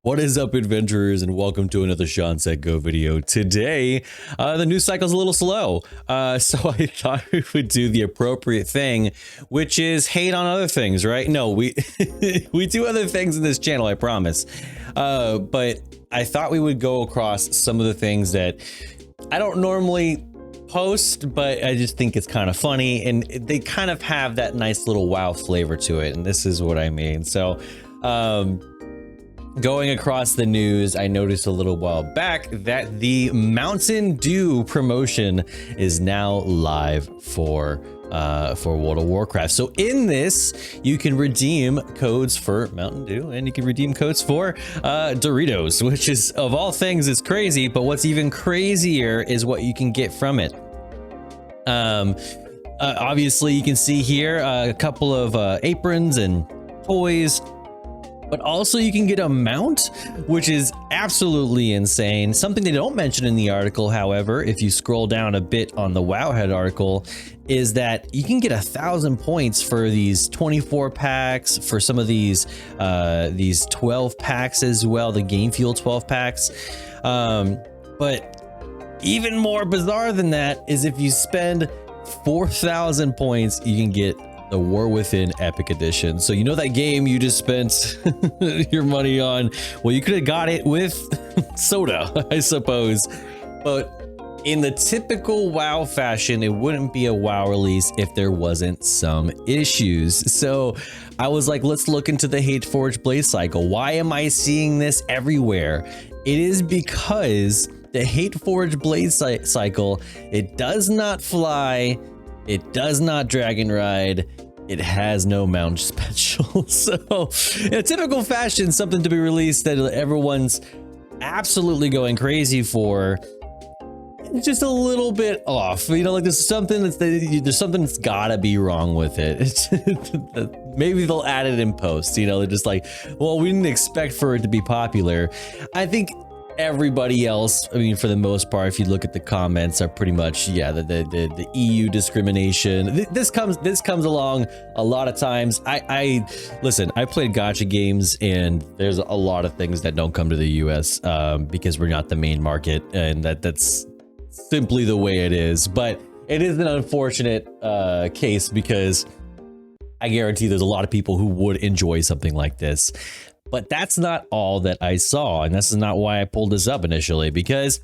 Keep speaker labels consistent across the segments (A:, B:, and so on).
A: What is up, adventurers, and welcome to another ShawnSetGO video. Today, the news cycle's a little slow, so I thought we would do the appropriate thing, which is hate on other things, right? No, we we do other things in this channel, I promise. But I thought we would go across some of the things that I don't normally post, but I just think it's kind of funny, and they kind of have that nice little WoW flavor to it, and this is what I mean. So, going across the news, I noticed a little while back that the Mountain Dew promotion is now live for World of Warcraft. So in this, you can redeem codes for Mountain Dew, and you can redeem codes for Doritos, which is, of all things, is crazy. But what's even crazier is what you can get from it. Obviously, you can see here a couple of aprons and toys. But also you can get a mount, which is absolutely insane. Something they don't mention in the article, however, if you scroll down a bit on the Wowhead article, is that you can get 1,000 points for these 24 packs, for some of these 12 packs as well, the Game Fuel 12 packs. But even more bizarre than that is if you spend 4,000 points, you can get the War Within Epic Edition. So you know that game you just spent your money on? Well, you could have got it with soda, I suppose. But in the typical WoW fashion, it wouldn't be a WoW release if there wasn't some issues. So I was like, let's look into the Hateforged Blazecycle. Why am I seeing this everywhere? It is because the Hateforged Blazecycle, it does not fly, it does not dragon ride, it has no mount special. So in a typical fashion, something to be released that everyone's absolutely going crazy for, it's just a little bit off. You know, like there's something that's gotta be wrong with it. Maybe they'll add it in post. You know, they're just like, well, we didn't expect for it to be popular. I think everybody else, I mean, for the most part, if you look at the comments, are pretty much, yeah, the EU discrimination. This comes along a lot of times. I listen, I played gacha games, and there's a lot of things that don't come to the US because we're not the main market, and that's simply the way it is. But it is an unfortunate case, because I guarantee there's a lot of people who would enjoy something like this. But that's not all that I saw, and this is not why I pulled this up initially, because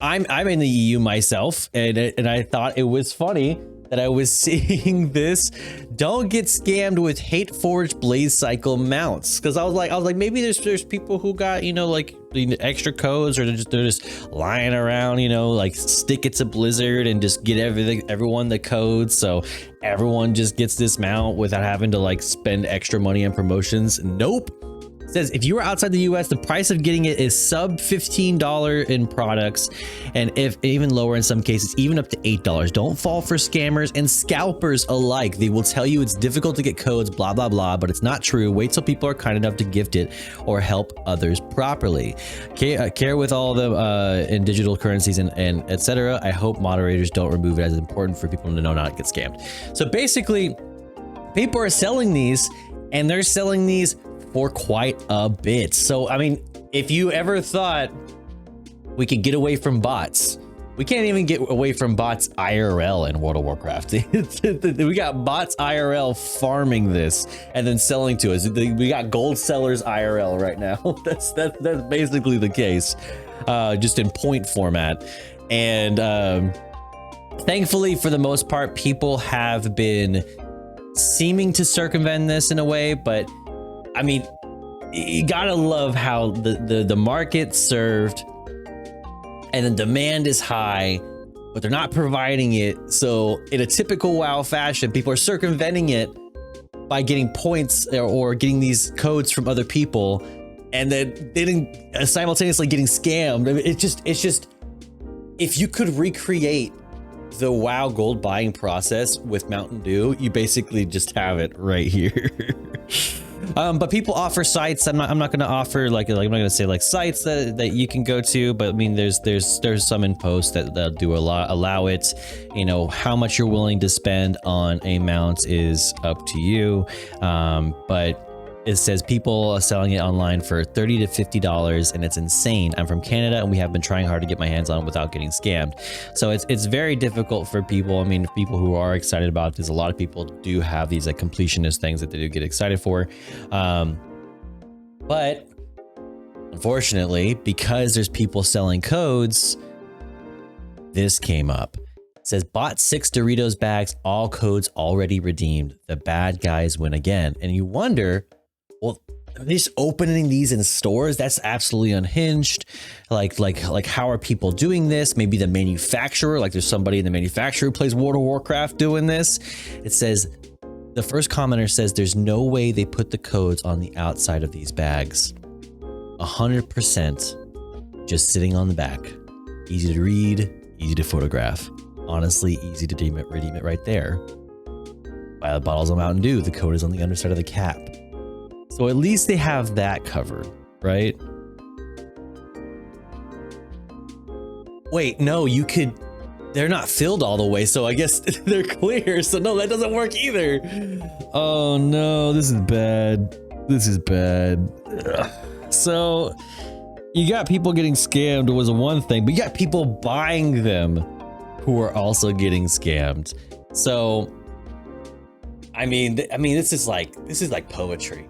A: I'm in the EU myself, and I thought it was funny that I was seeing this. Don't get scammed with Hateforged Blazecycle mounts, because I was like, maybe there's people who got, you know, like the extra codes, or they're just lying around, you know, like stick it to Blizzard and just get everyone the codes, so everyone just gets this mount without having to like spend extra money on promotions. Nope. It says if you are outside the US, the price of getting it is sub $15 in products, and if even lower in some cases, even up to $8. Don't fall for scammers and scalpers alike. They will tell you it's difficult to get codes, blah blah blah, but it's not true. Wait till people are kind enough to gift it or help others properly. Care with all the in digital currencies and etc. I hope moderators don't remove it, as it's important for people to know not to get scammed. So basically, people are selling these, and they're selling these for quite a bit. So I mean, if you ever thought we could get away from bots, we can't even get away from bots IRL in World of Warcraft. We got bots IRL farming this and then selling to us. We got gold sellers IRL right now. That's basically the case, just in point format. And thankfully, for the most part, people have been seeming to circumvent this in a way, but I mean, you gotta love how the market's served, and the demand is high, but they're not providing it. So in a typical WoW fashion, people are circumventing it by getting points or getting these codes from other people, and then simultaneously getting scammed. I mean, it's just if you could recreate the WoW gold buying process with Mountain Dew, you basically just have it right here. But people offer sites. I'm not going to offer like I'm not going to say like sites that you can go to, but I mean there's some in post that do allow it. You know, how much you're willing to spend on a mount is up to you. But it says people are selling it online for $30 to $50, and it's insane. I'm from Canada, and we have been trying hard to get my hands on without getting scammed. So it's very difficult for people. I mean, people who are excited about this, a lot of people do have these like completionist things that they do get excited for. But unfortunately, because there's people selling codes, this came up. It says, bought 6 Doritos bags, all codes already redeemed. The bad guys win again. And you wonder, well, are they just opening these in stores? That's absolutely unhinged. Like how are people doing this? Maybe the manufacturer, like there's somebody in the manufacturer who plays World of Warcraft doing this. It says, the first commenter says there's no way they put the codes on the outside of these bags. 100% just sitting on the back. Easy to read, easy to photograph. Honestly, easy to redeem it right there. Buy the bottles of Mountain Dew, the code is on the underside of the cap. So at least they have that covered, right? Wait, no, you could, they're not filled all the way, so I guess they're clear. So no, that doesn't work either. Oh no, this is bad. This is bad. Ugh. So you got people getting scammed was one thing, but you got people buying them who are also getting scammed. So, I mean, this is like poetry.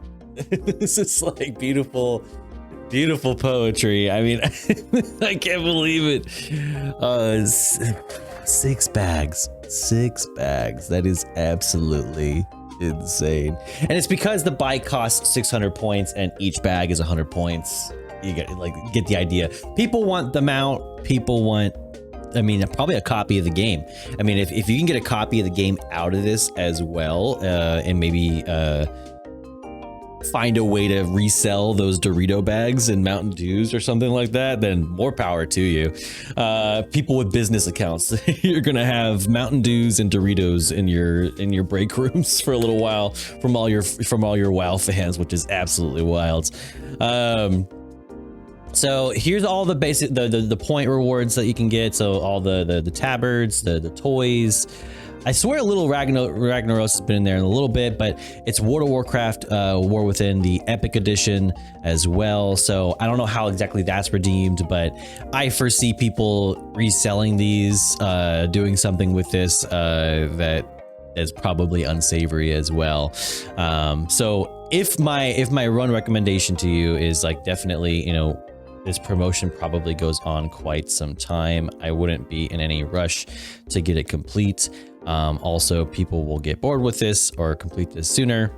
A: This is like beautiful, beautiful poetry. I mean, I can't believe it. 6 bags. That is absolutely insane. And it's because the buy costs 600 points and each bag is 100 points. You get the idea. People want the mount. People want, I mean, probably a copy of the game. I mean, if you can get a copy of the game out of this as well, and maybe find a way to resell those Dorito bags and Mountain Dews or something like that, then more power to you. People with business accounts, you're gonna have Mountain Dews and Doritos in your break rooms for a little while from all your WoW fans, which is absolutely wild. So here's all the basic, the point rewards that you can get. So all the tabards, the toys. I swear a little Ragnaros has been in there in a little bit, but it's World of Warcraft War Within, the Epic Edition as well. So I don't know how exactly that's redeemed, but I foresee people reselling these, doing something with this that is probably unsavory as well. So if my run recommendation to you is like, definitely, you know, this promotion probably goes on quite some time. I wouldn't be in any rush to get it complete. Also, people will get bored with this or complete this sooner.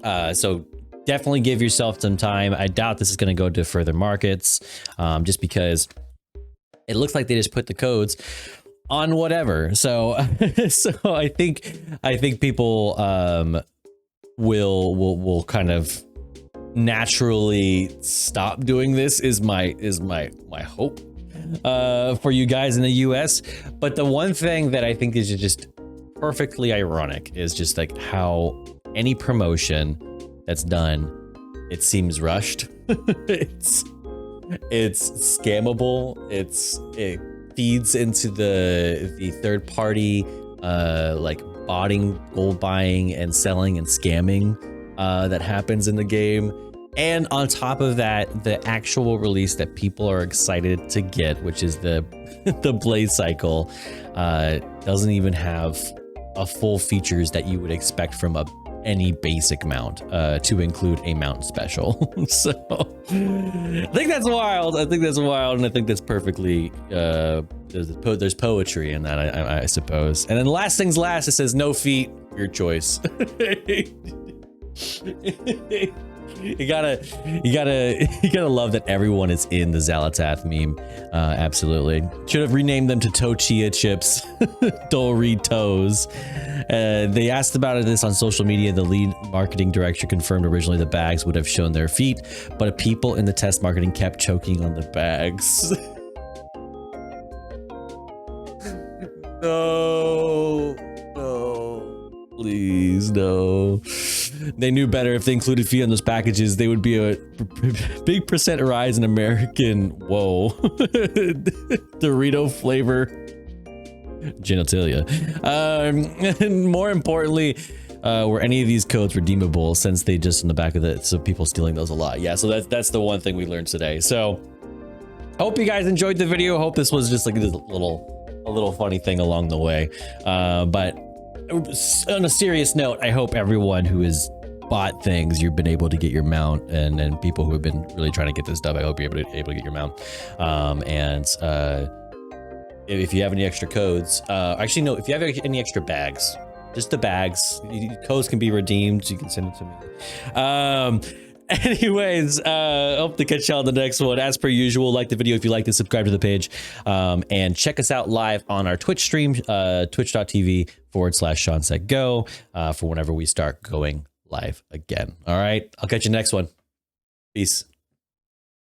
A: So definitely give yourself some time. I doubt this is going to go to further markets, just because it looks like they just put the codes on whatever. So, I think people will kind of naturally stop doing this is my hope for you guys in the US. But the one thing that I think is just perfectly ironic is just like how any promotion that's done, it seems rushed. it's scammable. It feeds into the third party like botting, gold buying and selling and scamming that happens in the game. And on top of that, the actual release that people are excited to get, which is the Blazecycle, doesn't even have a full features that you would expect from any basic mount, to include a mount special. So I think that's wild. And I think that's perfectly, there's poetry in that, I suppose. And then last things last, it says no feet, your choice. You gotta love that everyone is in the Xalatath meme. Absolutely. Should have renamed them to Tochia Chips. Doritos. They asked about this on social media. The lead marketing director confirmed originally the bags would have shown their feet, but people in the test marketing kept choking on the bags. No, please, no. They knew better. If they included feet on those packages, they would be a big percent rise in American Dorito flavor genitalia. And more importantly, were any of these codes redeemable since they just in the back of it, so people stealing those a lot. Yeah, so that's the one thing we learned today. So hope you guys enjoyed the video. Hope this was just like a little funny thing along the way. But on a serious note, I hope everyone who has bought things, you've been able to get your mount, and people who have been really trying to get this stuff, I hope you're able to get your mount. If you have any extra codes, actually no, if you have any extra bags, just the bags, codes can be redeemed, so you can send it to me. Anyways, hope to catch y'all on the next one. As per usual, like the video if you liked it, subscribe to the page, and check us out live on our Twitch stream, twitch.tv/ShawnSetGO, for whenever we start going live again. All right, I'll catch you next one. Peace.